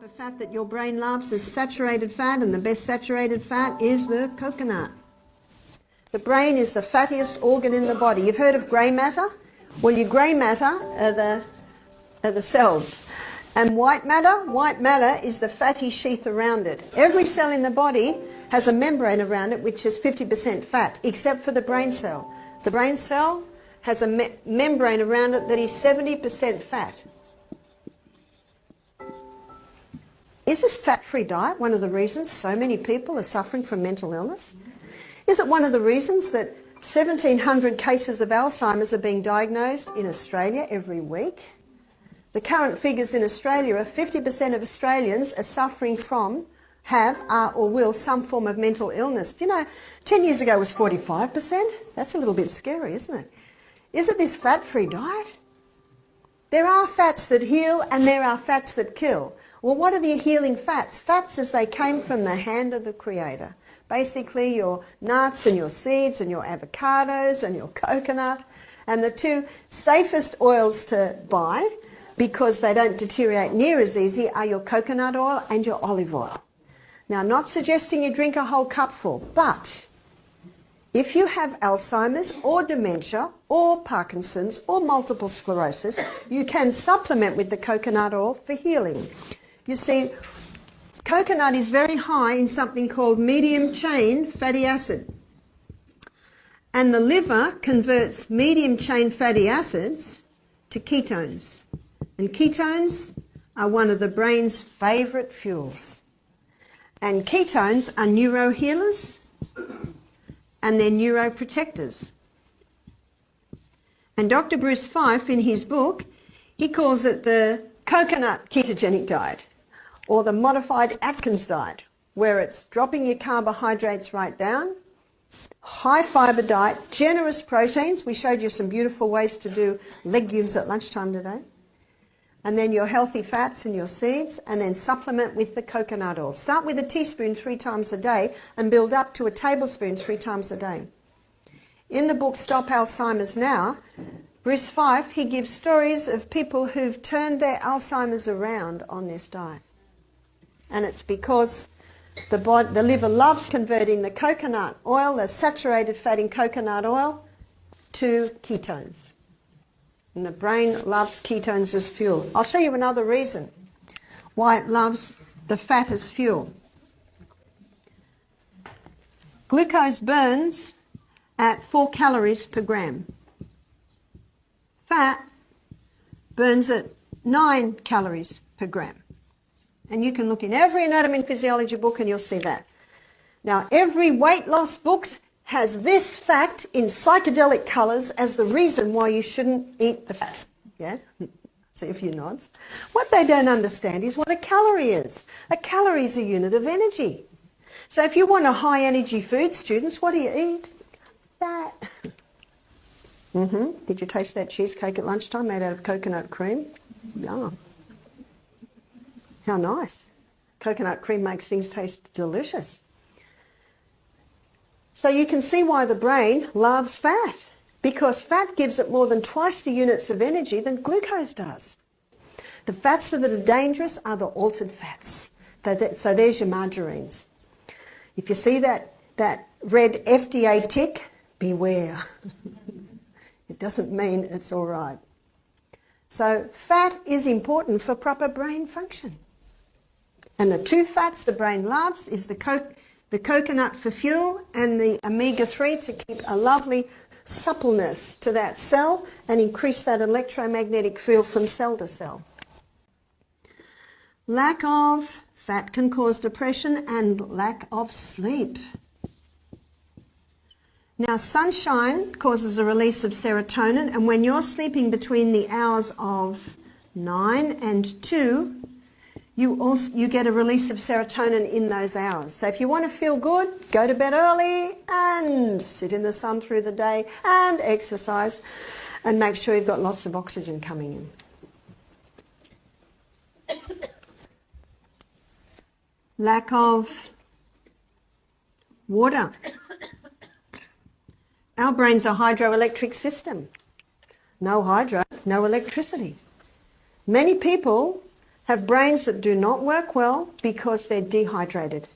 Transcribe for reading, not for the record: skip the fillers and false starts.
type of fat that your brain loves is saturated fat, and the best saturated fat is the coconut. The brain is the fattiest organ in the body. You've heard of grey matter? Well, your grey matter are the cells. And white matter is the fatty sheath around it. Every cell in the body has a membrane around it which is 50% fat, except for the brain cell. The brain cell has a membrane around it that is 70% fat. Is this fat-free diet one of the reasons so many people are suffering from mental illness? Is it one of the reasons that 1,700 cases of Alzheimer's are being diagnosed in Australia every week? The current figures in Australia are 50% of Australians are suffering from, are or will some form of mental illness. Do you know, 10 years ago was 45%? That's a little bit scary, isn't it? Is it this fat-free diet? There are fats that heal and there are fats that kill. Well, what are the healing fats? Fats as they came from the hand of the Creator. Basically your nuts and your seeds and your avocados and your coconut. And the two safest oils to buy, because they don't deteriorate near as easy, are your coconut oil and your olive oil. Now, I'm not suggesting you drink a whole cupful, but if you have Alzheimer's or dementia or Parkinson's or multiple sclerosis, you can supplement with the coconut oil for healing. You see, coconut is very high in something called medium chain fatty acid. And the liver converts medium chain fatty acids to ketones. And ketones are one of the brain's favourite fuels. And ketones are neurohealers and they're neuroprotectors. And Dr. Bruce Fife, in his book, he calls it the coconut ketogenic diet, or the modified Atkins diet, where it's dropping your carbohydrates right down, high fibre diet, generous proteins. We showed you some beautiful ways to do legumes at lunchtime today. And then your healthy fats and your seeds, and then supplement with the coconut oil. Start with a teaspoon 3 times a day and build up to a tablespoon 3 times a day. In the book Stop Alzheimer's Now, Bruce Fife, he gives stories of people who've turned their Alzheimer's around on this diet. And it's because the liver loves converting the coconut oil, the saturated fat in coconut oil, to ketones. And the brain loves ketones as fuel. I'll show you another reason why it loves the fat as fuel. Glucose burns at 4 calories per gram. Fat burns at 9 calories per gram. And you can look in every anatomy and physiology book and you'll see that. Now, every weight loss book has this fact in psychedelic colours as the reason why you shouldn't eat the fat. Yeah? See a few nods. What they don't understand is what a calorie is. A calorie is a unit of energy. So if you want a high energy food, students, what do you eat? Fat. Did you taste that cheesecake at lunchtime made out of coconut cream? Yum. How nice. Coconut cream makes things taste delicious. So you can see why the brain loves fat, because fat gives it more than twice the units of energy than glucose does. The fats that are dangerous are the altered fats. So there's your margarines. If you see that red FDA tick, beware. It doesn't mean it's all right. So fat is important for proper brain function. And the two fats the brain loves is the coconut for fuel and the omega-3 to keep a lovely suppleness to that cell and increase that electromagnetic field from cell to cell. Lack of fat can cause depression and lack of sleep. Now, sunshine causes a release of serotonin, and when you're sleeping between the hours of 9 and 2, you get a release of serotonin in those hours. So if you want to feel good, go to bed early and sit in the sun through the day and exercise and make sure you've got lots of oxygen coming in. Lack of water. Our brain's a hydroelectric system. No hydro, no electricity. Many people have brains that do not work well because they're dehydrated.